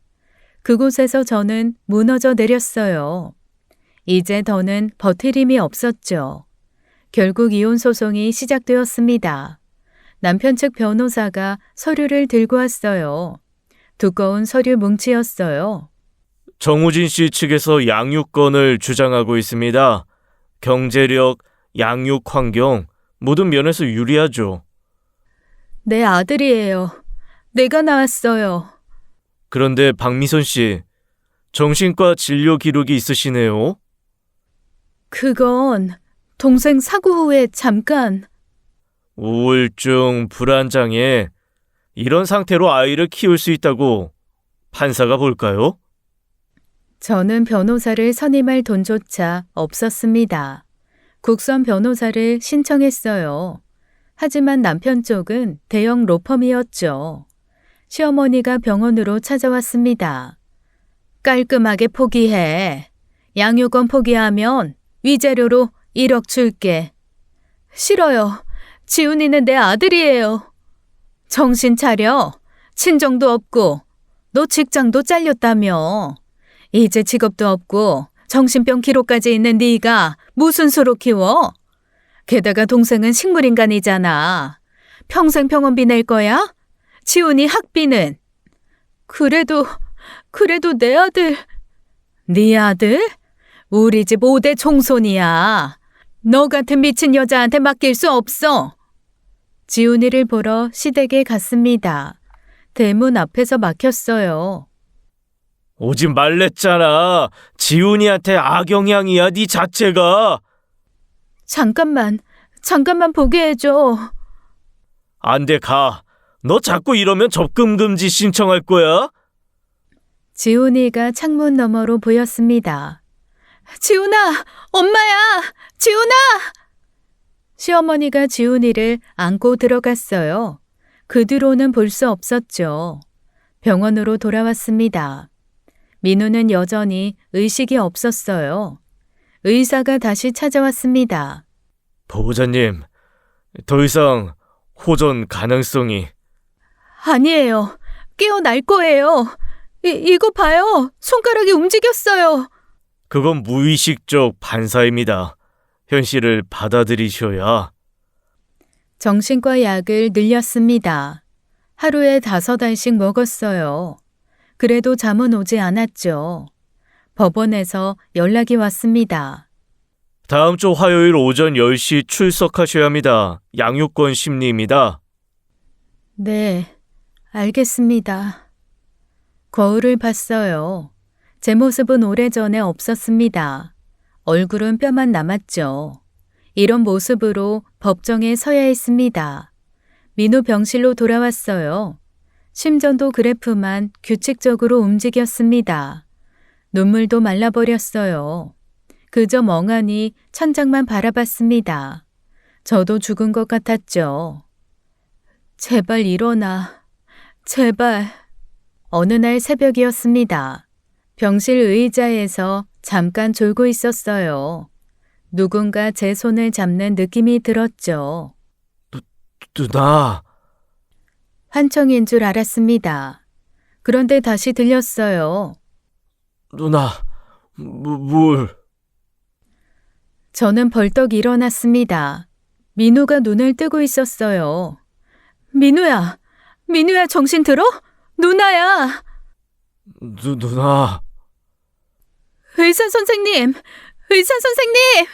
그곳에서 저는 무너져 내렸어요. 이제 더는 버틸 힘이 없었죠. 결국 이혼 소송이 시작되었습니다. 남편 측 변호사가 서류를 들고 왔어요. 두꺼운 서류 뭉치였어요. 정우진 씨 측에서 양육권을 주장하고 있습니다. 경제력, 양육 환경, 모든 면에서 유리하죠. 내 아들이에요. 내가 낳았어요. 그런데 박미선 씨, 정신과 진료 기록이 있으시네요. 그건 동생 사고 후에 잠깐. 우울증, 불안장애, 이런 상태로 아이를 키울 수 있다고 판사가 볼까요? 저는 변호사를 선임할 돈조차 없었습니다. 국선 변호사를 신청했어요. 하지만 남편 쪽은 대형 로펌이었죠. 시어머니가 병원으로 찾아왔습니다. 깔끔하게 포기해. 양육권 포기하면 위자료로 1억 줄게. 싫어요. 지훈이는 내 아들이에요. 정신 차려. 친정도 없고 너 직장도 잘렸다며. 이제 직업도 없고 정신병 기록까지 있는 네가 무슨 수로 키워? 게다가 동생은 식물인간이잖아. 평생 병원비 낼 거야? 지훈이 학비는? 그래도 내 아들. 네 아들? 우리 집 5대 총손이야. 너 같은 미친 여자한테 맡길 수 없어. 지훈이를 보러 시댁에 갔습니다. 대문 앞에서 막혔어요. 오지 말랬잖아. 지훈이한테 악영향이야, 네 자체가. 잠깐만 보게 해줘. 안 돼, 가. 너 자꾸 이러면 접근 금지 신청할 거야? 지훈이가 창문 너머로 보였습니다. 지훈아! 엄마야! 지훈아! 시어머니가 지훈이를 안고 들어갔어요. 그 뒤로는 볼 수 없었죠. 병원으로 돌아왔습니다. 민우는 여전히 의식이 없었어요. 의사가 다시 찾아왔습니다. 보호자님, 더 이상 호전 가능성이... 아니에요. 깨어날 거예요. 이거 봐요. 손가락이 움직였어요. 그건 무의식적 반사입니다. 현실을 받아들이셔야. 정신과 약을 늘렸습니다. 하루에 5알씩 먹었어요. 그래도 잠은 오지 않았죠. 법원에서 연락이 왔습니다. 다음 주 화요일 오전 10시 출석하셔야 합니다. 양육권 심리입니다. 네, 알겠습니다. 거울을 봤어요. 제 모습은 오래전에 없었습니다. 얼굴은 뼈만 남았죠. 이런 모습으로 법정에 서야 했습니다. 민우 병실로 돌아왔어요. 심전도 그래프만 규칙적으로 움직였습니다. 눈물도 말라버렸어요. 그저 멍하니 천장만 바라봤습니다. 저도 죽은 것 같았죠. 제발 일어나. 제발. 어느 날 새벽이었습니다. 병실 의자에서 잠깐 졸고 있었어요. 누군가 제 손을 잡는 느낌이 들었죠. 누나... 환청인 줄 알았습니다. 그런데 다시 들렸어요. 누나... 물... 저는 벌떡 일어났습니다. 민우가 눈을 뜨고 있었어요. 민우야! 민우야, 정신 들어? 누나야! 누나... 의사 선생님! 의사 선생님!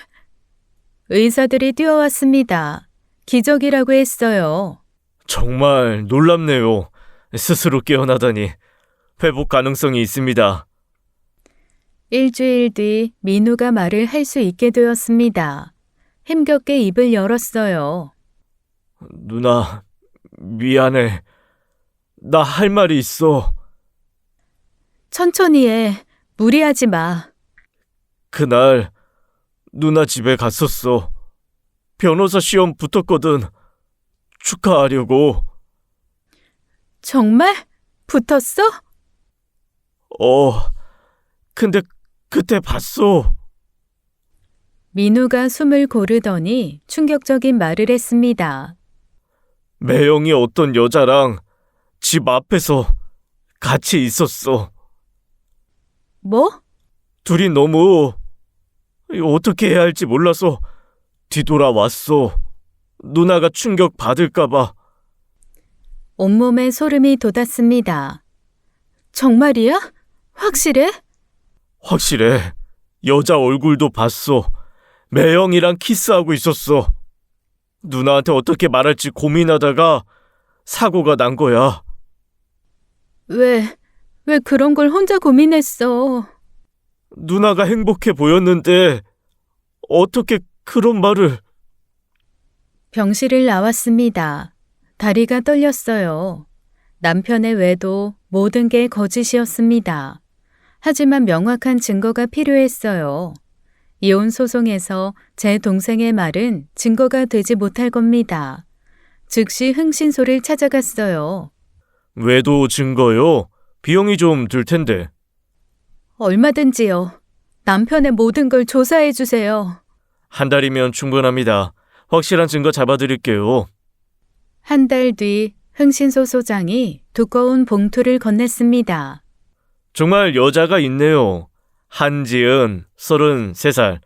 의사들이 뛰어왔습니다. 기적이라고 했어요. 정말 놀랍네요. 스스로 깨어나다니. 회복 가능성이 있습니다. 일주일 뒤 민우가 말을 할 수 있게 되었습니다. 힘겹게 입을 열었어요. 누나, 미안해. 나 할 말이 있어. 천천히 해. 무리하지 마. 그날 누나 집에 갔었어. 변호사 시험 붙었거든. 축하하려고. 정말? 붙었어? 근데 그때 봤어. 민우가 숨을 고르더니 충격적인 말을 했습니다. 매형이 어떤 여자랑 집 앞에서 같이 있었어. 뭐? 둘이 너무 어떻게 해야 할지 몰라서 뒤돌아왔어. 누나가 충격 받을까봐. 온몸에 소름이 돋았습니다. 정말이야? 확실해? 확실해. 여자 얼굴도 봤어. 매형이랑 키스하고 있었어. 누나한테 어떻게 말할지 고민하다가 사고가 난 거야. 왜 그런 걸 혼자 고민했어? 누나가 행복해 보였는데 어떻게 그런 말을... 병실을 나왔습니다. 다리가 떨렸어요. 남편의 외도 모든 게 거짓이었습니다. 하지만 명확한 증거가 필요했어요. 이혼 소송에서 제 동생의 말은 증거가 되지 못할 겁니다. 즉시 흥신소를 찾아갔어요. 외도 증거요? 비용이 좀 들 텐데. 얼마든지요. 남편의 모든 걸 조사해 주세요. 한 달이면 충분합니다. 확실한 증거 잡아드릴게요. 한 달 뒤 흥신소 소장이 두꺼운 봉투를 건넸습니다. 정말 여자가 있네요. 한지은, 33살.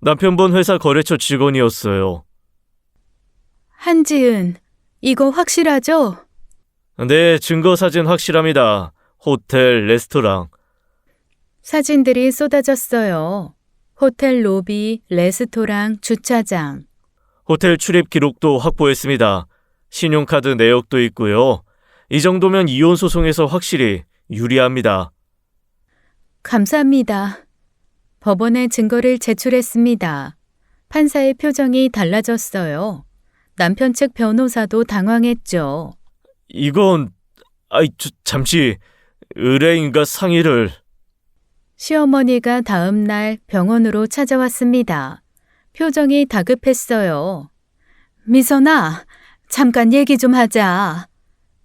남편분 회사 거래처 직원이었어요. 한지은, 이거 확실하죠? 네, 증거 사진 확실합니다. 호텔, 레스토랑. 사진들이 쏟아졌어요. 호텔 로비, 레스토랑, 주차장. 호텔 출입 기록도 확보했습니다. 신용카드 내역도 있고요. 이 정도면 이혼 소송에서 확실히 유리합니다. 감사합니다. 법원에 증거를 제출했습니다. 판사의 표정이 달라졌어요. 남편 측 변호사도 당황했죠. 이건... 잠시 의뢰인과 상의를... 시어머니가 다음 날 병원으로 찾아왔습니다. 표정이 다급했어요. 미선아, 잠깐 얘기 좀 하자.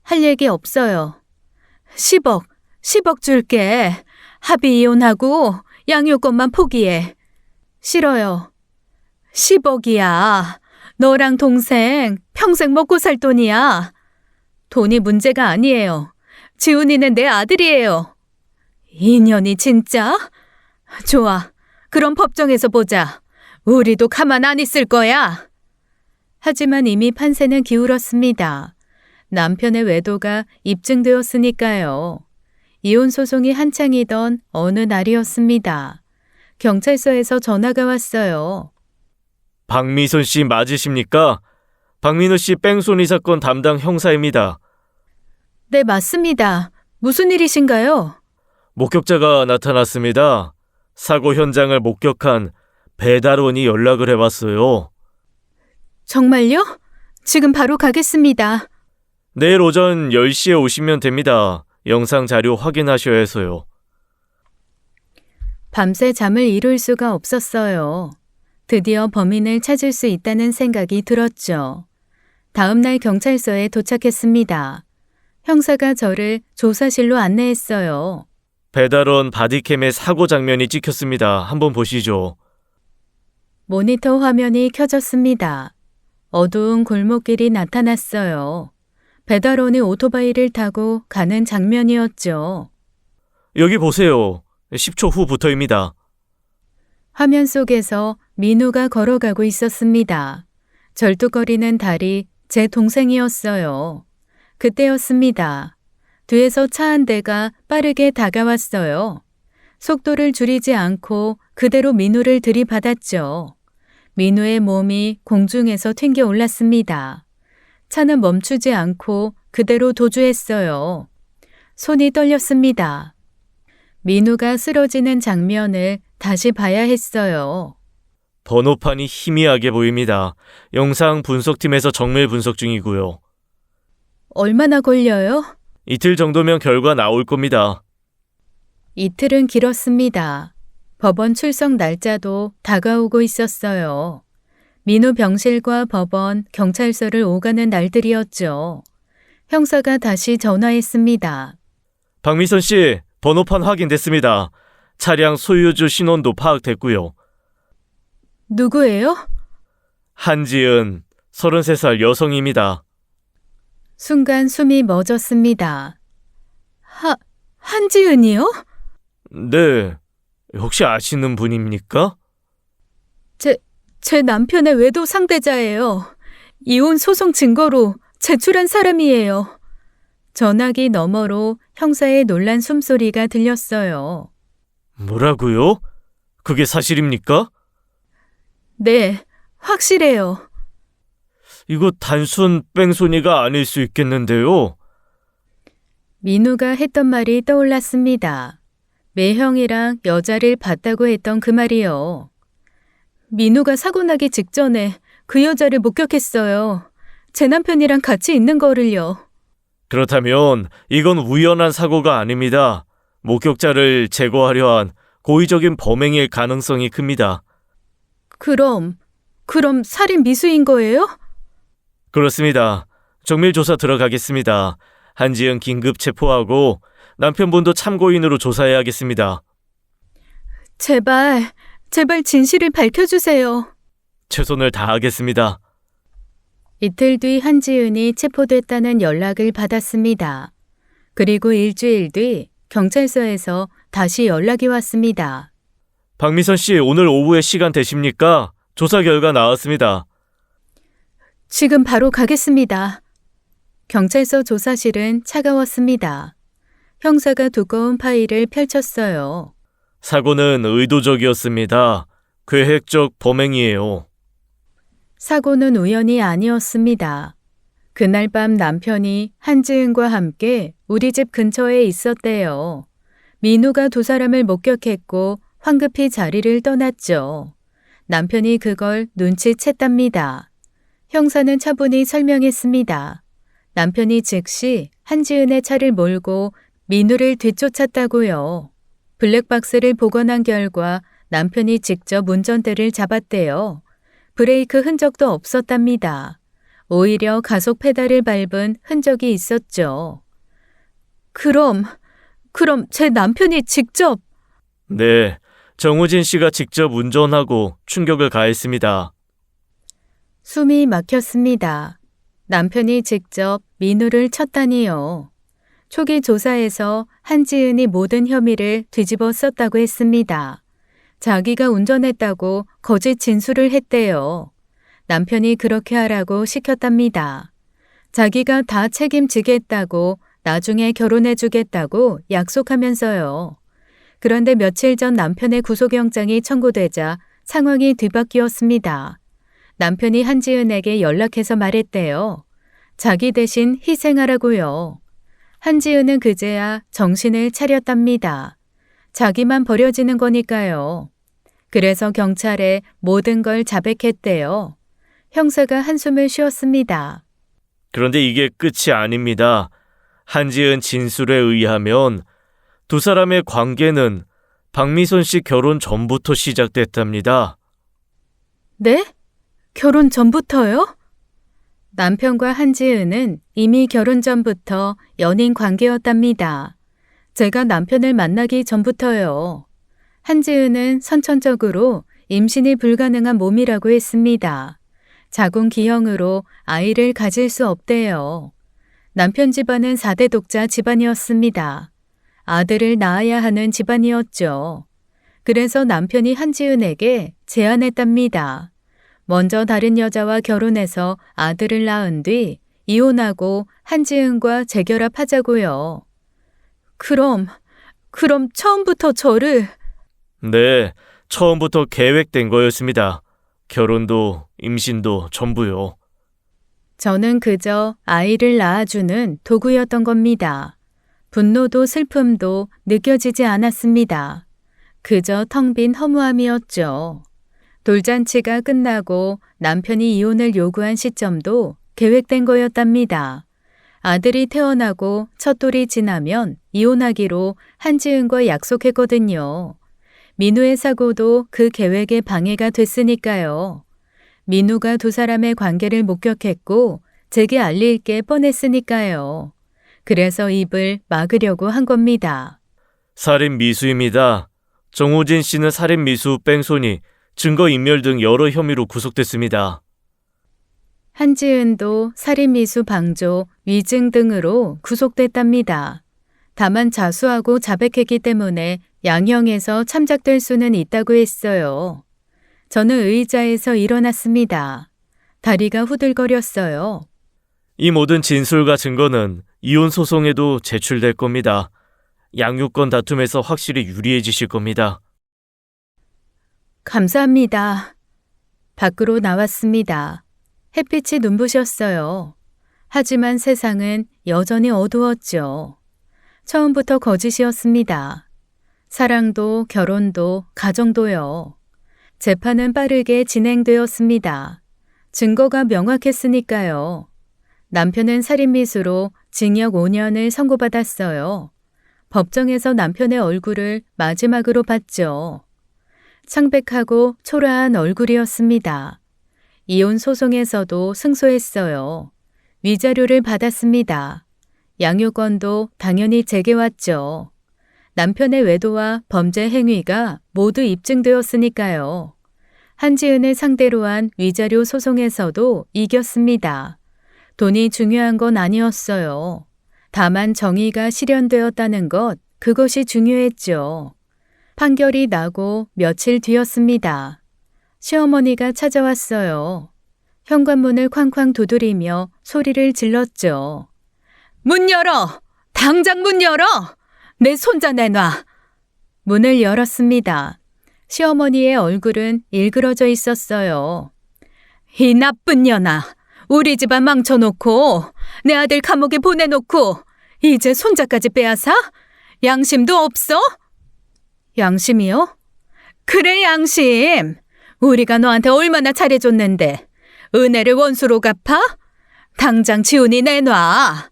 할 얘기 없어요. 10억 줄게. 합의 이혼하고 양육권만 포기해. 싫어요. 10억이야. 너랑 동생 평생 먹고 살 돈이야. 돈이 문제가 아니에요. 지훈이는 내 아들이에요. 인연이 진짜? 좋아. 그럼 법정에서 보자. 우리도 가만 안 있을 거야. 하지만 이미 판세는 기울었습니다. 남편의 외도가 입증되었으니까요. 이혼 소송이 한창이던 어느 날이었습니다. 경찰서에서 전화가 왔어요. 박미선 씨 맞으십니까? 박민우 씨 뺑소니 사건 담당 형사입니다. 네, 맞습니다. 무슨 일이신가요? 목격자가 나타났습니다. 사고 현장을 목격한 배달원이 연락을 해왔어요. 정말요? 지금 바로 가겠습니다. 내일 오전 10시에 오시면 됩니다. 영상 자료 확인하셔야 해서요. 밤새 잠을 이룰 수가 없었어요. 드디어 범인을 찾을 수 있다는 생각이 들었죠. 다음 날 경찰서에 도착했습니다. 형사가 저를 조사실로 안내했어요. 배달원 바디캠의 사고 장면이 찍혔습니다. 한번 보시죠. 모니터 화면이 켜졌습니다. 어두운 골목길이 나타났어요. 배달원이 오토바이를 타고 가는 장면이었죠. 여기 보세요. 10초 후부터입니다. 화면 속에서 민우가 걸어가고 있었습니다. 절뚝거리는 다리 제 동생이었어요. 그때였습니다. 뒤에서 차 한 대가 빠르게 다가왔어요. 속도를 줄이지 않고 그대로 민우를 들이받았죠. 민우의 몸이 공중에서 튕겨 올랐습니다. 차는 멈추지 않고 그대로 도주했어요. 손이 떨렸습니다. 민우가 쓰러지는 장면을 다시 봐야 했어요. 번호판이 희미하게 보입니다. 영상 분석팀에서 정밀 분석 중이고요. 얼마나 걸려요? 이틀 정도면 결과 나올 겁니다. 이틀은 길었습니다. 법원 출석 날짜도 다가오고 있었어요. 민우 병실과 법원, 경찰서를 오가는 날들이었죠. 형사가 다시 전화했습니다. 박미선 씨, 번호판 확인됐습니다. 차량 소유주 신원도 파악됐고요. 누구예요? 한지은, 33살 여성입니다. 순간 숨이 멎었습니다. 한지은이요? 네, 혹시 아시는 분입니까? 제 남편의 외도 상대자예요. 이혼 소송 증거로 제출한 사람이에요. 전화기 너머로 형사의 놀란 숨소리가 들렸어요. 뭐라고요? 그게 사실입니까? 네, 확실해요. 이거 단순 뺑소니가 아닐 수 있겠는데요. 민우가 했던 말이 떠올랐습니다. 매형이랑 여자를 봤다고 했던 그 말이요. 민우가 사고 나기 직전에 그 여자를 목격했어요. 제 남편이랑 같이 있는 거를요. 그렇다면 이건 우연한 사고가 아닙니다. 목격자를 제거하려 한 고의적인 범행일 가능성이 큽니다. 그럼 살인 미수인 거예요? 그렇습니다. 정밀 조사 들어가겠습니다. 한지은 긴급 체포하고 남편분도 참고인으로 조사해야겠습니다. 제발 진실을 밝혀주세요. 최선을 다하겠습니다. 이틀 뒤 한지은이 체포됐다는 연락을 받았습니다. 그리고 일주일 뒤 경찰서에서 다시 연락이 왔습니다. 박미선 씨, 오늘 오후에 시간 되십니까? 조사 결과 나왔습니다. 지금 바로 가겠습니다. 경찰서 조사실은 차가웠습니다. 형사가 두꺼운 파일을 펼쳤어요. 사고는 의도적이었습니다. 계획적 범행이에요. 사고는 우연이 아니었습니다. 그날 밤 남편이 한지은과 함께 우리 집 근처에 있었대요. 민우가 두 사람을 목격했고 황급히 자리를 떠났죠. 남편이 그걸 눈치챘답니다. 형사는 차분히 설명했습니다. 남편이 즉시 한지은의 차를 몰고 민우를 뒤쫓았다고요. 블랙박스를 복원한 결과 남편이 직접 운전대를 잡았대요. 브레이크 흔적도 없었답니다. 오히려 가속 페달을 밟은 흔적이 있었죠. 그럼 제 남편이 직접... 네, 정우진 씨가 직접 운전하고 충격을 가했습니다. 숨이 막혔습니다. 남편이 직접 민우를 쳤다니요. 초기 조사에서 한지은이 모든 혐의를 뒤집어 썼다고 했습니다. 자기가 운전했다고 거짓 진술을 했대요. 남편이 그렇게 하라고 시켰답니다. 자기가 다 책임지겠다고 나중에 결혼해주겠다고 약속하면서요. 그런데 며칠 전 남편의 구속영장이 청구되자 상황이 뒤바뀌었습니다. 남편이 한지은에게 연락해서 말했대요. 자기 대신 희생하라고요. 한지은은 그제야 정신을 차렸답니다. 자기만 버려지는 거니까요. 그래서 경찰에 모든 걸 자백했대요. 형사가 한숨을 쉬었습니다. 그런데 이게 끝이 아닙니다. 한지은 진술에 의하면 두 사람의 관계는 박미선 씨 결혼 전부터 시작됐답니다. 네? 결혼 전부터요? 남편과 한지은은 이미 결혼 전부터 연인 관계였답니다. 제가 남편을 만나기 전부터요. 한지은은 선천적으로 임신이 불가능한 몸이라고 했습니다. 자궁 기형으로 아이를 가질 수 없대요. 남편 집안은 4대 독자 집안이었습니다. 아들을 낳아야 하는 집안이었죠. 그래서 남편이 한지은에게 제안했답니다. 먼저 다른 여자와 결혼해서 아들을 낳은 뒤 이혼하고 한지은과 재결합하자고요. 그럼 처음부터 저를... 네, 처음부터 계획된 거였습니다. 결혼도 임신도 전부요. 저는 그저 아이를 낳아주는 도구였던 겁니다. 분노도 슬픔도 느껴지지 않았습니다. 그저 텅 빈 허무함이었죠. 돌잔치가 끝나고 남편이 이혼을 요구한 시점도 계획된 거였답니다. 아들이 태어나고 첫 돌이 지나면 이혼하기로 한지은과 약속했거든요. 민우의 사고도 그 계획에 방해가 됐으니까요. 민우가 두 사람의 관계를 목격했고 제게 알릴 게 뻔했으니까요. 그래서 입을 막으려고 한 겁니다. 살인 미수입니다. 정호진 씨는 살인 미수, 뺑소니, 증거인멸 등 여러 혐의로 구속됐습니다. 한지은도 살인미수 방조, 위증 등으로 구속됐답니다. 다만 자수하고 자백했기 때문에 양형에서 참작될 수는 있다고 했어요. 저는 의자에서 일어났습니다. 다리가 후들거렸어요. 이 모든 진술과 증거는 이혼 소송에도 제출될 겁니다. 양육권 다툼에서 확실히 유리해지실 겁니다. 감사합니다. 밖으로 나왔습니다. 햇빛이 눈부셨어요. 하지만 세상은 여전히 어두웠죠. 처음부터 거짓이었습니다. 사랑도 결혼도 가정도요. 재판은 빠르게 진행되었습니다. 증거가 명확했으니까요. 남편은 살인미수로 징역 5년을 선고받았어요. 법정에서 남편의 얼굴을 마지막으로 봤죠. 창백하고 초라한 얼굴이었습니다. 이혼 소송에서도 승소했어요. 위자료를 받았습니다. 양육권도 당연히 제게 왔죠. 남편의 외도와 범죄 행위가 모두 입증되었으니까요. 한지은을 상대로 한 위자료 소송에서도 이겼습니다. 돈이 중요한 건 아니었어요. 다만 정의가 실현되었다는 것, 그것이 중요했죠. 판결이 나고 며칠 뒤였습니다. 시어머니가 찾아왔어요. 현관문을 쾅쾅 두드리며 소리를 질렀죠. 문 열어! 당장 문 열어! 내 손자 내놔! 문을 열었습니다. 시어머니의 얼굴은 일그러져 있었어요. 이 나쁜 년아! 우리 집안 망쳐놓고 내 아들 감옥에 보내놓고 이제 손자까지 빼앗아? 양심도 없어? 양심이요? 그래, 양심! 우리가 너한테 얼마나 잘해줬는데 은혜를 원수로 갚아? 당장 지훈이 내놔!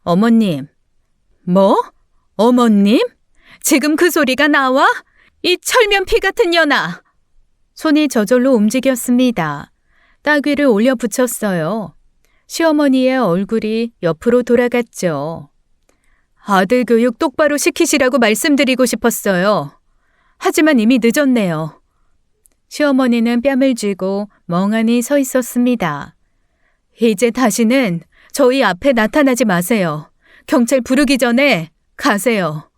어머님. 뭐? 어머님? 지금 그 소리가 나와? 이 철면피 같은 년아! 손이 저절로 움직였습니다. 따귀를 올려 붙였어요. 시어머니의 얼굴이 옆으로 돌아갔죠. 아들 교육 똑바로 시키시라고 말씀드리고 싶었어요. 하지만 이미 늦었네요. 시어머니는 뺨을 쥐고 멍하니 서 있었습니다. 이제 다시는 저희 앞에 나타나지 마세요. 경찰 부르기 전에 가세요.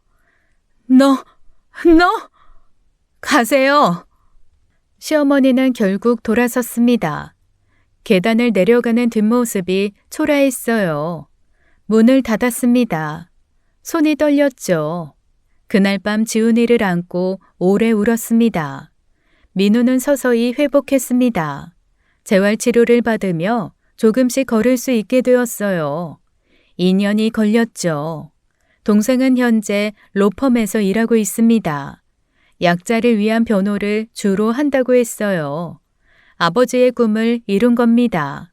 너! 가세요. 시어머니는 결국 돌아섰습니다. 계단을 내려가는 뒷모습이 초라했어요. 문을 닫았습니다. 손이 떨렸죠. 그날 밤 지훈이를 안고 오래 울었습니다. 민우는 서서히 회복했습니다. 재활치료를 받으며 조금씩 걸을 수 있게 되었어요. 2년이 걸렸죠. 동생은 현재 로펌에서 일하고 있습니다. 약자를 위한 변호를 주로 한다고 했어요. 아버지의 꿈을 이룬 겁니다.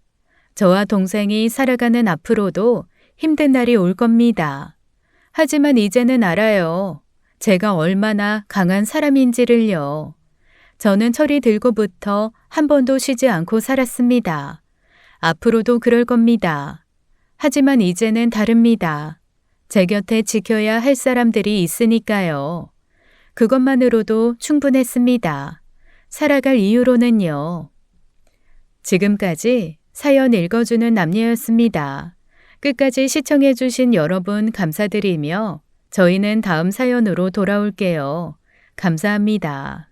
저와 동생이 살아가는 앞으로도 힘든 날이 올 겁니다. 하지만 이제는 알아요. 제가 얼마나 강한 사람인지를요. 저는 철이 들고부터 한 번도 쉬지 않고 살았습니다. 앞으로도 그럴 겁니다. 하지만 이제는 다릅니다. 제 곁에 지켜야 할 사람들이 있으니까요. 그것만으로도 충분했습니다. 살아갈 이유로는요. 지금까지 사연 읽어주는 남녀였습니다. 끝까지 시청해주신 여러분 감사드리며 저희는 다음 사연으로 돌아올게요. 감사합니다.